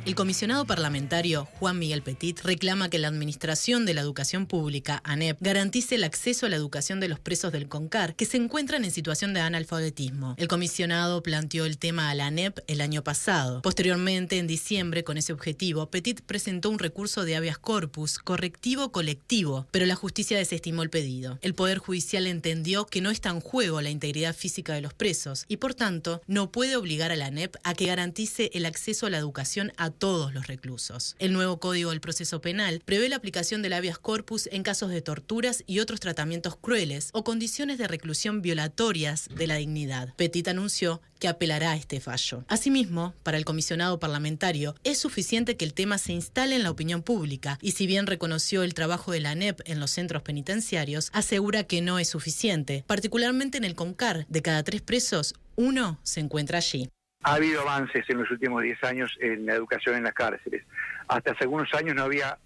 El comisionado parlamentario Juan Miguel Petit reclama que la Administración de la Educación Pública, ANEP, garantice el acceso a la educación de los presos del CONCAR que se encuentran en situación de analfabetismo. El comisionado planteó el tema a la ANEP el año pasado. Posteriormente, en diciembre, con ese objetivo, Petit presentó un recurso de habeas corpus correctivo colectivo, pero la justicia desestimó el pedido. El Poder Judicial entendió que no está en juego la integridad física de los presos y, por tanto, no puede obligar a la ANEP a que garantice el acceso a la educación a todos los reclusos. El nuevo Código del Proceso Penal prevé la aplicación del habeas corpus en casos de torturas y otros tratamientos crueles o condiciones de reclusión violatorias de la dignidad. Petit anunció que apelará a este fallo. Asimismo, para el comisionado parlamentario, es suficiente que el tema se instale en la opinión pública y, si bien reconoció el trabajo de la ANEP en los centros penitenciarios, asegura que no es suficiente. Particularmente en el CONCAR, de cada 3 presos, 1 se encuentra allí. Ha habido avances en los últimos 10 años en la educación en las cárceles. Hasta hace algunos años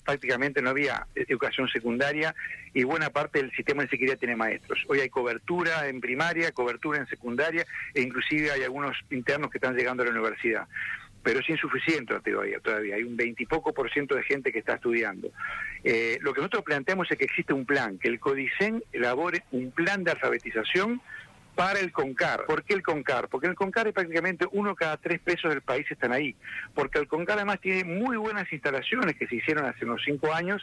prácticamente no había educación secundaria y buena parte del sistema de seguridad tiene maestros. Hoy hay cobertura en primaria, cobertura en secundaria e inclusive hay algunos internos que están llegando a la universidad. Pero es insuficiente todavía. Hay un 20 y poco % de gente que está estudiando. Lo que nosotros planteamos es que existe un plan, que el CODICEN elabore un plan de alfabetización para el CONCAR. ¿Por qué el CONCAR? Porque el CONCAR es prácticamente 1 cada 3 presos del país están ahí. Porque el CONCAR además tiene muy buenas instalaciones que se hicieron hace unos 5 años.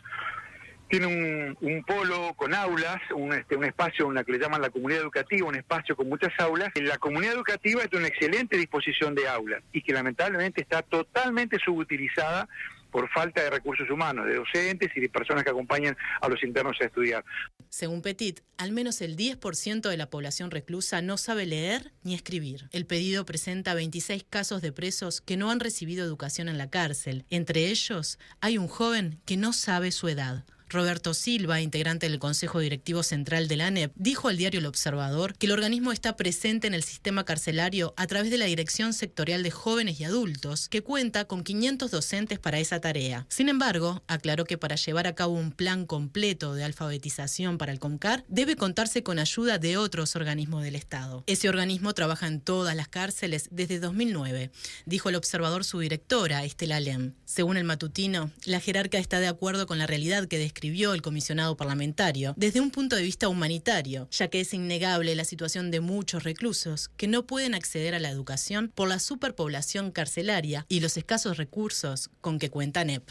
Tiene un polo con aulas, un espacio, una que le llaman la comunidad educativa, un espacio con muchas aulas. La comunidad educativa es de una excelente disposición de aulas y que lamentablemente está totalmente subutilizada por falta de recursos humanos, de docentes y de personas que acompañan a los internos a estudiar. Según Petit, al menos el 10% de la población reclusa no sabe leer ni escribir. El pedido presenta 26 casos de presos que no han recibido educación en la cárcel. Entre ellos, hay un joven que no sabe su edad. Roberto Silva, integrante del Consejo Directivo Central de la ANEP, dijo al diario El Observador que el organismo está presente en el sistema carcelario a través de la Dirección Sectorial de Jóvenes y Adultos, que cuenta con 500 docentes para esa tarea. Sin embargo, aclaró que para llevar a cabo un plan completo de alfabetización para el CONCAR, debe contarse con ayuda de otros organismos del Estado. Ese organismo trabaja en todas las cárceles desde 2009, dijo El Observador su directora, Estela Lem. Según el matutino, la jerarca está de acuerdo con la realidad que describió el comisionado parlamentario desde un punto de vista humanitario, ya que es innegable la situación de muchos reclusos que no pueden acceder a la educación por la superpoblación carcelaria y los escasos recursos con que cuenta ANEP.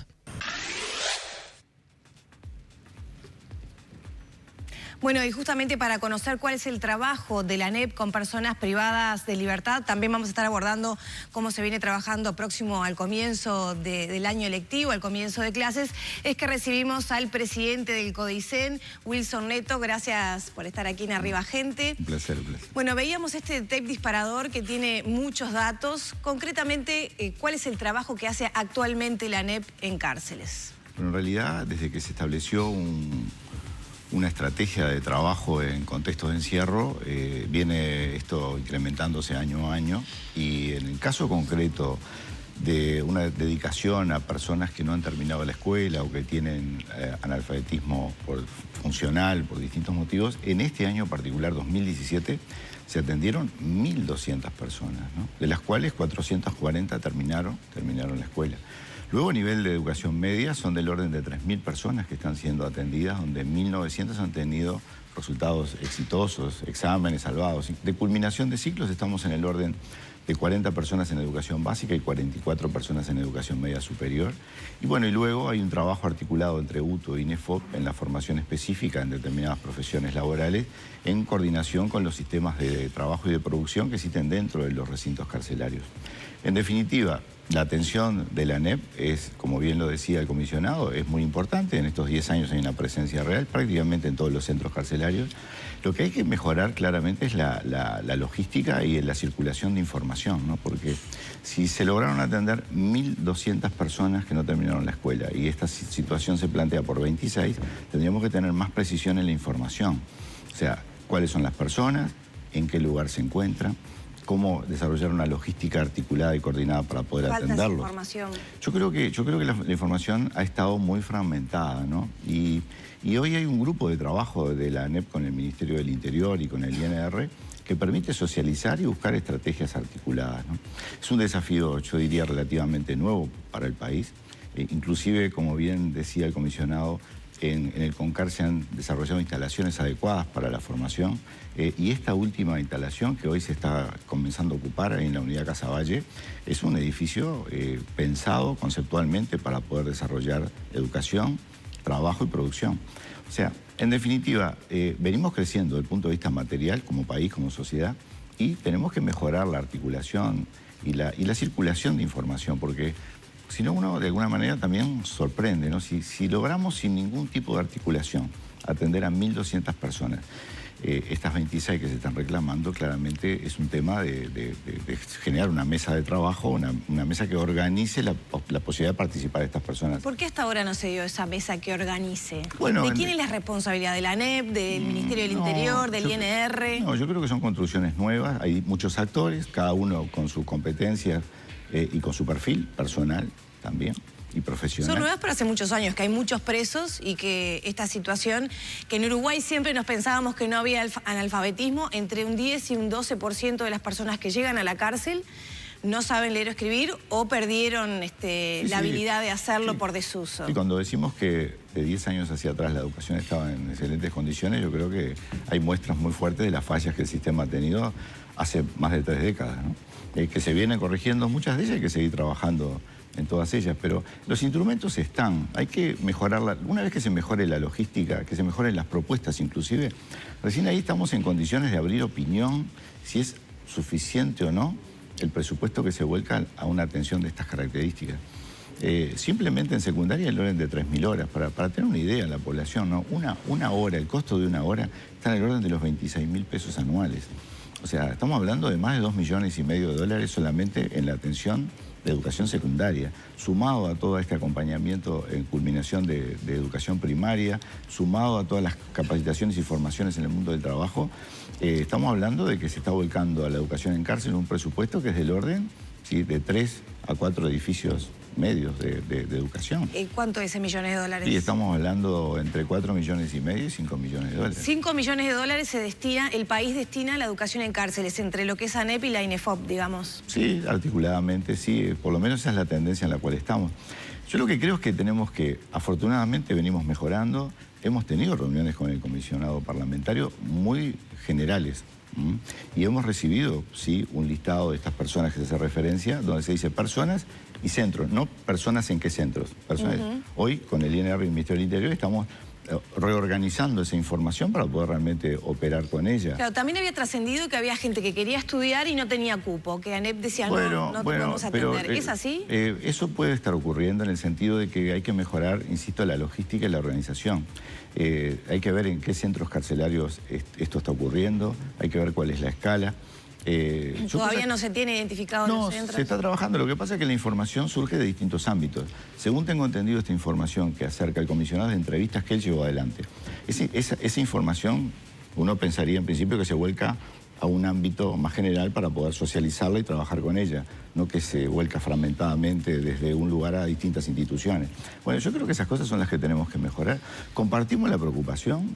Bueno, y justamente para conocer cuál es el trabajo de la ANEP con personas privadas de libertad, también vamos a estar abordando cómo se viene trabajando próximo al comienzo del año lectivo, al comienzo de clases, es que recibimos al presidente del CODICEN, Wilson Neto. Gracias por estar aquí en Arriba Gente. Un placer, un placer. Bueno, veíamos este tape disparador que tiene muchos datos. Concretamente, ¿cuál es el trabajo que hace actualmente la ANEP en cárceles? Bueno, en realidad, desde que se estableció una estrategia de trabajo en contextos de encierro, viene esto incrementándose año a año, y en el caso concreto de una dedicación a personas que no han terminado la escuela o que tienen analfabetismo funcional por distintos motivos, en este año particular, 2017, se atendieron 1.200 personas, ¿no? De las cuales 440 terminaron la escuela. Luego, a nivel de educación media, son del orden de 3.000 personas que están siendo atendidas, donde 1.900 han tenido resultados exitosos, exámenes salvados. De culminación de ciclos estamos en el orden de 40 personas en educación básica y 44 personas en educación media superior. Y bueno, y luego hay un trabajo articulado entre UTO y INEFOP en la formación específica en determinadas profesiones laborales, en coordinación con los sistemas de trabajo y de producción que existen dentro de los recintos carcelarios. En definitiva, la atención de la ANEP es, como bien lo decía el comisionado, es muy importante. En estos 10 años hay una presencia real prácticamente en todos los centros carcelarios. Lo que hay que mejorar claramente es la logística y la circulación de información, ¿no? Porque si se lograron atender 1.200 personas que no terminaron la escuela y esta situación se plantea por 26, tendríamos que tener más precisión en la información. O sea, cuáles son las personas, en qué lugar se encuentran, cómo desarrollar una logística articulada y coordinada para poder atenderlos. Información. Yo creo que la información ha estado muy fragmentada, ¿no? Y hoy hay un grupo de trabajo de la ANEP con el Ministerio del Interior y con el INR que que permite socializar y buscar estrategias articuladas, ¿no? Es un desafío, yo diría, relativamente nuevo para el país. Inclusive, como bien decía el comisionado, en el CONCAR se han desarrollado instalaciones adecuadas para la formación y esta última instalación que hoy se está comenzando a ocupar en la unidad Casaballe es un edificio pensado conceptualmente para poder desarrollar educación, trabajo y producción. O sea, en definitiva, venimos creciendo desde el punto de vista material como país, como sociedad, y tenemos que mejorar la articulación y la circulación de información, porque si no, uno de alguna manera también sorprende, ¿no? Si logramos sin ningún tipo de articulación atender a 1.200 personas, estas 26 que se están reclamando, claramente es un tema de generar una mesa de trabajo, una mesa que organice la posibilidad de participar de estas personas. ¿Por qué hasta ahora no se dio esa mesa que organice? Bueno, ¿De quién es la responsabilidad? ¿De la ANEP, del Ministerio del Interior, del INR? No, yo creo que son construcciones nuevas, hay muchos actores, cada uno con sus competencias y con su perfil personal también y profesional. Son nuevas, pero hace muchos años que hay muchos presos y que esta situación, que en Uruguay siempre nos pensábamos que no había analfabetismo, entre un 10 y un 12% de las personas que llegan a la cárcel no saben leer o escribir o perdieron la habilidad de hacerlo por desuso. Y cuando decimos que de 10 años hacia atrás la educación estaba en excelentes condiciones, yo creo que hay muestras muy fuertes de las fallas que el sistema ha tenido hace más de 3 décadas, ¿no? Que se vienen corrigiendo muchas de ellas y hay que seguir trabajando en todas ellas, pero los instrumentos están, hay que mejorarla. Una vez que se mejore la logística, que se mejoren las propuestas inclusive, recién ahí estamos en condiciones de abrir opinión si es suficiente o no el presupuesto que se vuelca a una atención de estas características. Simplemente en secundaria el orden de 3.000 horas, para tener una idea en la población, ¿no? Una hora, el costo de una hora está en el orden de los 26.000 pesos anuales. O sea, estamos hablando de más de $2,5 millones de dólares solamente en la atención de educación secundaria, sumado a todo este acompañamiento en culminación de educación primaria, sumado a todas las capacitaciones y formaciones en el mundo del trabajo, estamos hablando de que se está volcando a la educación en cárcel un presupuesto que es del orden, ¿sí?, de 3 a 4 edificios medios de educación. ¿Cuánto es millones de dólares? Sí, estamos hablando entre 4,5 millones y 5 millones de dólares. 5 millones de dólares el país destina a la educación en cárceles, entre lo que es ANEP y la INEFOP, digamos. Sí, articuladamente, sí, por lo menos esa es la tendencia en la cual estamos. Yo lo que creo es que tenemos que, afortunadamente venimos mejorando, hemos tenido reuniones con el comisionado parlamentario muy generales. Y hemos recibido, sí, un listado de estas personas que se hace referencia, donde se dice personas y centros, no personas en qué centros. Personas. Hoy, con el INR y el Ministerio del Interior, estamos reorganizando esa información para poder realmente operar con ella. Claro, también había trascendido que había gente que quería estudiar y no tenía cupo, que ANEP decía no te podemos atender. ¿Es así? Eso puede estar ocurriendo en el sentido de que hay que mejorar, insisto, la logística y la organización. Hay que ver en qué centros carcelarios esto está ocurriendo, hay que ver cuál es la escala. ¿Todavía no se tiene identificado los centros? No, se está trabajando. Lo que pasa es que la información surge de distintos ámbitos. Según tengo entendido, esta información que acerca el comisionado de entrevistas que él llevó adelante, esa información, uno pensaría en principio que se vuelca a un ámbito más general para poder socializarla y trabajar con ella, no que se vuelca fragmentadamente desde un lugar a distintas instituciones. Bueno, yo creo que esas cosas son las que tenemos que mejorar. Compartimos la preocupación,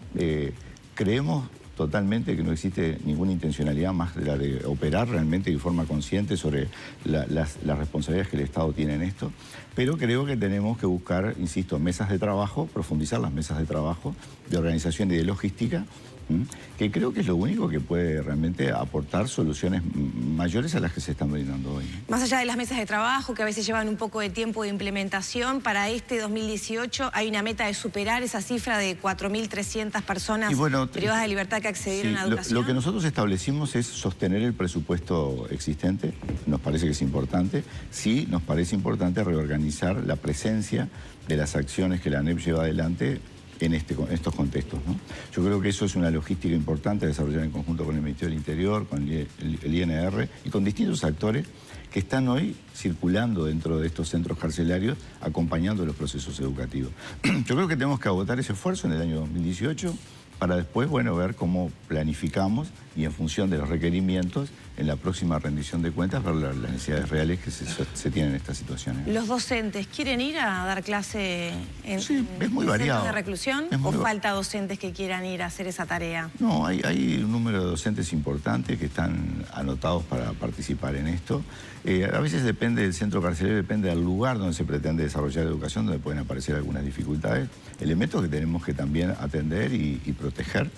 creemos totalmente que no existe ninguna intencionalidad más de la de operar realmente de forma consciente sobre las responsabilidades que el Estado tiene en esto, pero creo que tenemos que buscar, insisto, mesas de trabajo, profundizar las mesas de trabajo, de organización y de logística, que creo que es lo único que puede realmente aportar soluciones mayores a las que se están brindando hoy. Más allá de las mesas de trabajo, que a veces llevan un poco de tiempo de implementación, para este 2018 hay una meta de superar esa cifra de 4.300 personas privadas de libertad que accedieron a educación. Lo que nosotros establecimos es sostener el presupuesto existente, nos parece que es importante. Sí, nos parece importante reorganizar la presencia de las acciones que la ANEP lleva adelante en estos contextos, ¿no? Yo creo que eso es una logística importante a desarrollar en conjunto con el Ministerio del Interior, con el INR y con distintos actores que están hoy circulando dentro de estos centros carcelarios acompañando los procesos educativos. Yo creo que tenemos que agotar ese esfuerzo en el año 2018 para después, ver cómo planificamos y en función de los requerimientos, en la próxima rendición de cuentas, ver las necesidades reales que se tienen en estas situaciones. ¿Los docentes quieren ir a dar clase en, sí, es muy en variado. centros de reclusión o falta docentes que quieran ir a hacer esa tarea? No, hay un número de docentes importantes que están anotados para participar en esto. A veces depende del centro carcelario, depende del lugar donde se pretende desarrollar la educación, donde pueden aparecer algunas dificultades, elementos que tenemos que también atender y proteger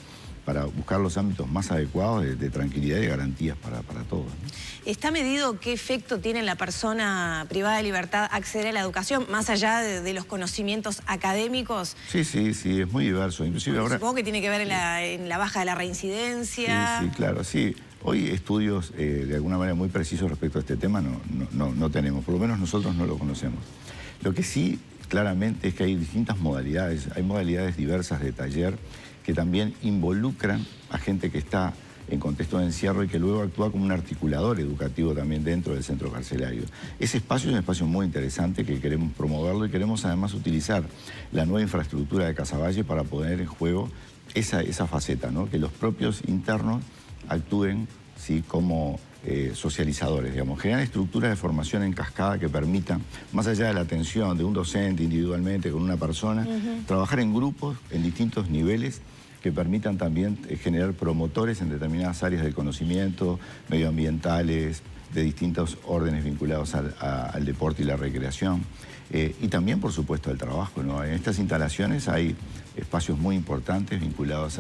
para buscar los ámbitos más adecuados de tranquilidad y de garantías para todos, ¿no? ¿Está medido qué efecto tiene en la persona privada de libertad acceder a la educación, más allá de los conocimientos académicos? Sí, es muy diverso. Inclusive ahora, supongo que tiene que ver en la baja de la reincidencia. Sí, claro, sí. Hoy estudios de alguna manera muy precisos respecto a este tema no tenemos, por lo menos nosotros no lo conocemos. Lo que sí claramente es que hay distintas modalidades, hay modalidades diversas de taller que también involucran a gente que está en contexto de encierro y que luego actúa como un articulador educativo también dentro del centro carcelario. Ese espacio es un espacio muy interesante que queremos promoverlo y queremos además utilizar la nueva infraestructura de Casaballe para poner en juego esa faceta, ¿no? Que los propios internos actúen, ¿sí?, como socializadores, digamos, generar estructuras de formación en cascada que permitan, más allá de la atención de un docente individualmente con una persona, trabajar en grupos en distintos niveles que permitan también generar promotores en determinadas áreas del conocimiento, medioambientales, de distintos órdenes vinculados al deporte y la recreación, y también, por supuesto, al trabajo, ¿no? En estas instalaciones hay espacios muy importantes vinculados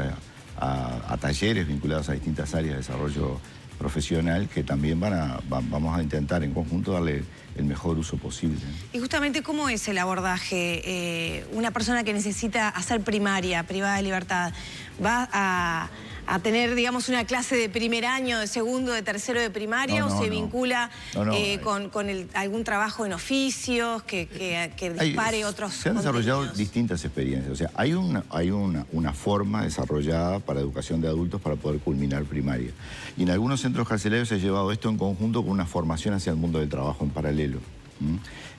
a talleres, vinculados a distintas áreas de desarrollo profesional que también vamos a intentar en conjunto darle el mejor uso posible. Y justamente, ¿cómo es el abordaje? Una persona que necesita hacer primaria, privada de libertad, ¿va a tener, digamos, una clase de primer año, de segundo, de tercero de primaria o se vincula con algún trabajo en oficios que dispare otros Se han desarrollado distintas experiencias. O sea, hay una forma desarrollada para educación de adultos para poder culminar primaria. Y en algunos centros carcelarios se ha llevado esto en conjunto con una formación hacia el mundo del trabajo en paralelo.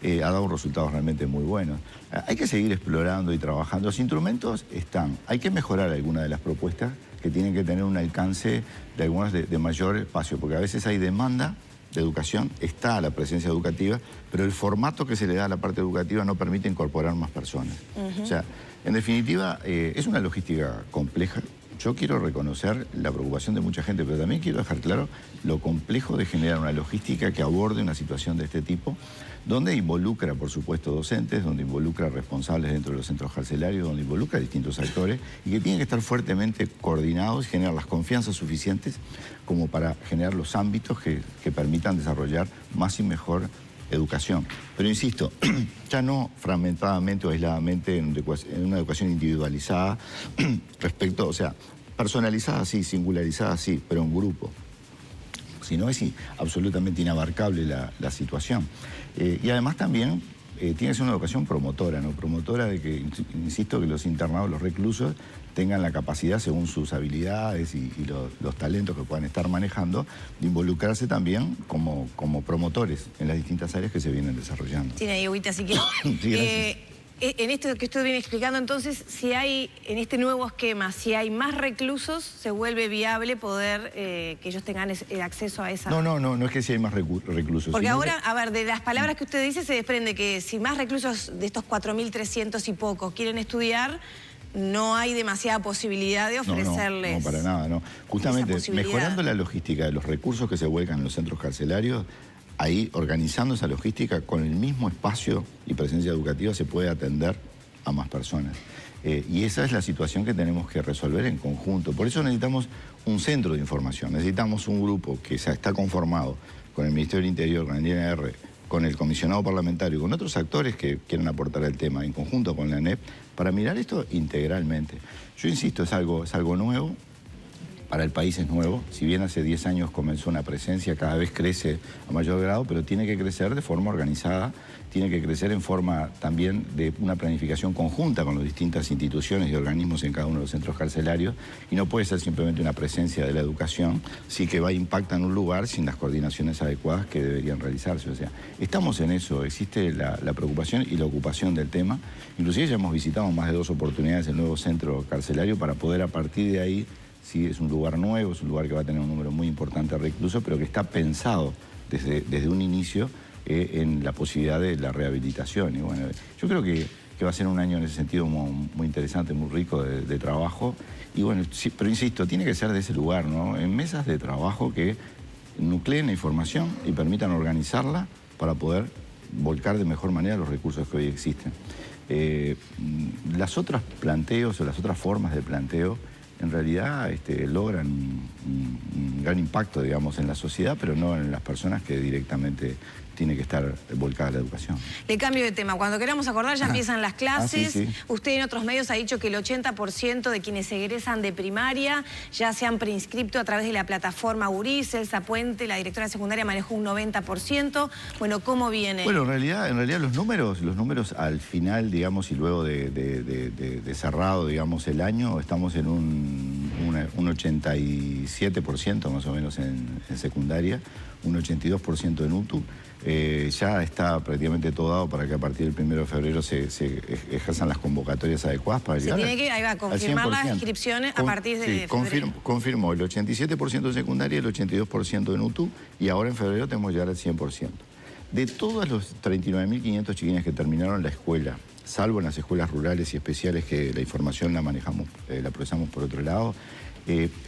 Ha dado resultados realmente muy buenos. Hay que seguir explorando y trabajando. Los instrumentos están. Hay que mejorar algunas de las propuestas que tienen que tener un alcance de algunas de mayor espacio, porque a veces hay demanda de educación, está la presencia educativa, pero el formato que se le da a la parte educativa no permite incorporar más personas. O sea, en definitiva, es una logística compleja. Yo quiero reconocer la preocupación de mucha gente, pero también quiero dejar claro lo complejo de generar una logística que aborde una situación de este tipo, donde involucra, por supuesto, docentes, donde involucra responsables dentro de los centros carcelarios, donde involucra a distintos actores y que tienen que estar fuertemente coordinados y generar las confianzas suficientes como para generar los ámbitos que permitan desarrollar más y mejor educación. Pero insisto, ya no fragmentadamente o aisladamente en una educación individualizada respecto, o sea, personalizada sí, singularizada sí, pero en grupo. Si no es absolutamente inabarcable la situación. Y además también tiene que ser una educación promotora, ¿no? Promotora de que, insisto, que los internados, los reclusos, tengan la capacidad, según sus habilidades y los talentos que puedan estar manejando, de involucrarse también como promotores en las distintas áreas que se vienen desarrollando. Tiene ahí, Huguita, así que... Sí, en esto que usted viene explicando, entonces, si hay, en este nuevo esquema, si hay más reclusos, se vuelve viable poder que ellos tengan acceso a esa... No es que si hay más reclusos. Porque ahora, a ver, de las palabras que usted dice, se desprende que si más reclusos de estos 4.300 y pocos quieren estudiar, no hay demasiada posibilidad de ofrecerles... No, para nada, no. Justamente, mejorando la logística de los recursos que se vuelcan en los centros carcelarios, ahí, organizando esa logística, con el mismo espacio y presencia educativa se puede atender a más personas. Y esa es la situación que tenemos que resolver en conjunto. Por eso necesitamos un centro de información, necesitamos un grupo que está conformado con el Ministerio del Interior, con el INR, con el comisionado parlamentario, con otros actores que quieren aportar el tema, en conjunto con la ANEP, para mirar esto integralmente. Yo insisto, es algo nuevo. Para el país es nuevo, si bien hace 10 años comenzó una presencia, cada vez crece a mayor grado, pero tiene que crecer de forma organizada, tiene que crecer en forma también de una planificación conjunta con las distintas instituciones y organismos en cada uno de los centros carcelarios, y no puede ser simplemente una presencia de la educación, sí que impacta en un lugar sin las coordinaciones adecuadas que deberían realizarse. O sea, estamos en eso, existe la preocupación y la ocupación del tema, inclusive ya hemos visitado más de 2 oportunidades el nuevo centro carcelario para poder a partir de ahí ¿sí? Es un lugar nuevo, es un lugar que va a tener un número muy importante de reclusos, pero que está pensado desde un inicio en la posibilidad de la rehabilitación. Y bueno, yo creo que va a ser un año en ese sentido muy interesante, muy rico de trabajo. Y bueno, sí, pero insisto, tiene que ser de ese lugar, ¿no? En mesas de trabajo que nucleen la información y permitan organizarla para poder volcar de mejor manera los recursos que hoy existen. Las otras planteos o las otras formas de planteo en realidad logran un gran impacto, digamos, en la sociedad, pero no en las personas que directamente tiene que estar volcada la educación. Le cambio de tema. Cuando queramos acordar ya empiezan las clases. Sí. Usted en otros medios ha dicho que el 80% de quienes egresan de primaria ya se han preinscripto a través de la plataforma URIS. Elsa Puente, la directora de secundaria, manejó un 90%. Bueno, ¿cómo viene? Bueno, en realidad los números al final, digamos, y luego de cerrado, digamos, el año, estamos en un 87% más o menos en secundaria, un 82% en UTU. Ya está prácticamente todo dado para que a partir del 1 de febrero se ejerzan las convocatorias adecuadas para llegar tiene que, ahí va, confirmar las inscripciones a partir de febrero. Confirmó el 87% en secundaria y el 82% en UTU, y ahora en febrero tenemos que llegar al 100%. De todos los 39.500 chiquines que terminaron la escuela, salvo en las escuelas rurales y especiales que la información la manejamos, la procesamos por otro lado,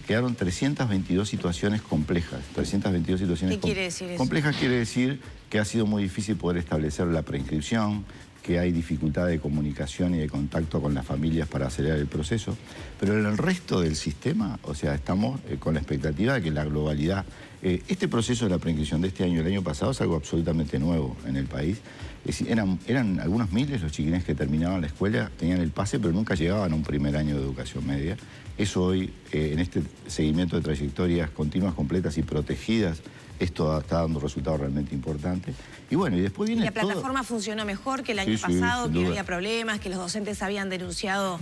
quedaron 322 situaciones complejas. 322 situaciones ¿Qué quiere decir eso? Complejas quiere decir que ha sido muy difícil poder establecer la preinscripción, que hay dificultad de comunicación y de contacto con las familias para acelerar el proceso. Pero en el resto del sistema, o sea, estamos con la expectativa de que la globalidad... este proceso de la preinscripción de este año y el año pasado es algo absolutamente nuevo en el país. Es decir, eran algunos miles los chiquines que terminaban la escuela, tenían el pase, pero nunca llegaban a un primer año de educación media. Eso hoy, en este seguimiento de trayectorias continuas, completas y protegidas, esto está dando resultados realmente importantes. Y bueno, y después viene ¿Y la plataforma funcionó mejor que el año pasado, que había problemas, que los docentes habían denunciado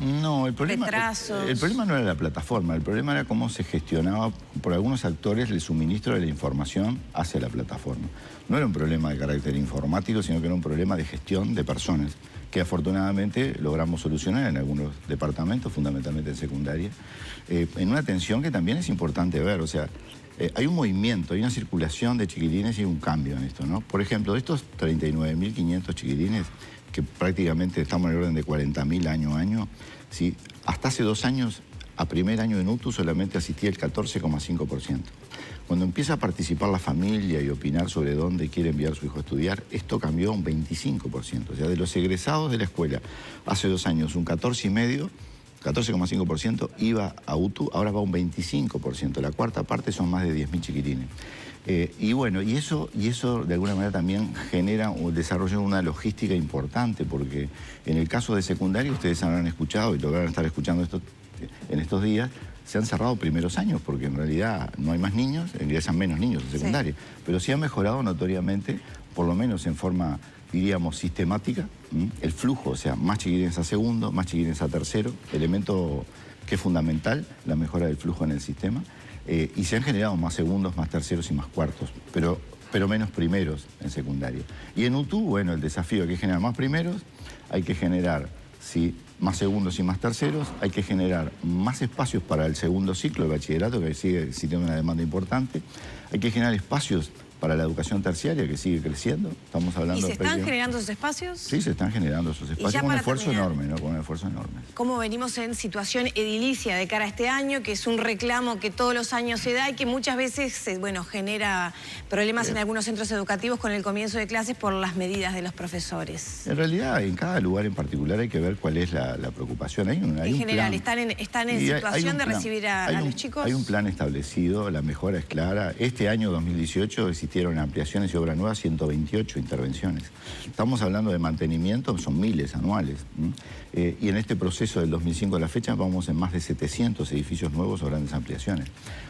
retrasos? El problema no era la plataforma, el problema era cómo se gestionaba por algunos actores el suministro de la información hacia la plataforma. No era un problema de carácter informático, sino que era un problema de gestión de personas, que afortunadamente logramos solucionar en algunos departamentos, fundamentalmente en secundaria, en una tensión que también es importante ver. O sea, hay un movimiento, hay una circulación de chiquilines y hay un cambio en esto, ¿no? Por ejemplo, de estos 39.500 chiquilines, que prácticamente estamos en el orden de 40.000 año a año, ¿sí? Hasta hace 2 años, a primer año en UTU, solamente asistía el 14,5%. Cuando empieza a participar la familia y opinar sobre dónde quiere enviar a su hijo a estudiar, esto cambió a un 25%. O sea, de los egresados de la escuela hace 2 años, un 14,5% iba a UTU, ahora va a un 25%. La cuarta parte son más de 10.000 chiquilines. Y bueno, y eso de alguna manera también genera o desarrolla una logística importante, porque en el caso de secundaria, ustedes habrán escuchado y lo van a estar escuchando en estos días, se han cerrado primeros años, porque en realidad no hay más niños, ingresan menos niños en secundaria, pero sí ha mejorado notoriamente, por lo menos en forma, diríamos, sistemática, el flujo, o sea, más chiquilines a segundo, más chiquilines a tercero, elemento que es fundamental, la mejora del flujo en el sistema, y se han generado más segundos, más terceros y más cuartos, pero menos primeros en secundaria. Y en UTU, bueno, el desafío hay que generar más primeros, hay que generar, sí, más segundos y más terceros, hay que generar más espacios para el segundo ciclo de bachillerato, que sigue existiendo una demanda importante, hay que generar espacios para la educación terciaria, que sigue creciendo. Estamos hablando... ¿Y se están generando esos espacios? Sí, se están generando esos espacios con un esfuerzo enorme, ¿no? Con un esfuerzo enorme. ¿Cómo venimos en situación edilicia de cara a este año, que es un reclamo que todos los años se da y que muchas veces, bueno, genera problemas en algunos centros educativos con el comienzo de clases por las medidas de los profesores? En realidad, en cada lugar en particular hay que ver cuál es la preocupación. En general, ¿están en situación de recibir a los chicos? Hay un plan establecido, la mejora es clara. Este año 2018 existieron ampliaciones y obras nuevas, 128 intervenciones. Estamos hablando de mantenimiento, son miles anuales. Y en este proceso del 2005 a la fecha vamos en más de 700 edificios nuevos o grandes ampliaciones.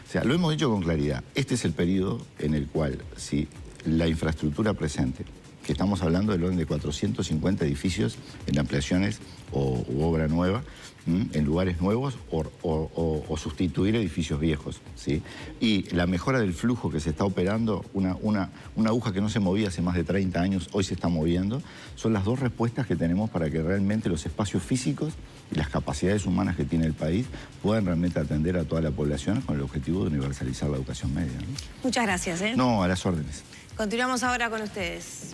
O sea, lo hemos dicho con claridad. Este es el periodo en el cual, si la infraestructura presente que estamos hablando del orden de 450 edificios en ampliaciones u obra nueva, en lugares nuevos o sustituir edificios viejos, ¿sí? Y la mejora del flujo que se está operando, una aguja que no se movía hace más de 30 años, hoy se está moviendo, son las dos respuestas que tenemos para que realmente los espacios físicos y las capacidades humanas que tiene el país puedan realmente atender a toda la población con el objetivo de universalizar la educación media, ¿no? Muchas gracias. No, a las órdenes. Continuamos ahora con ustedes.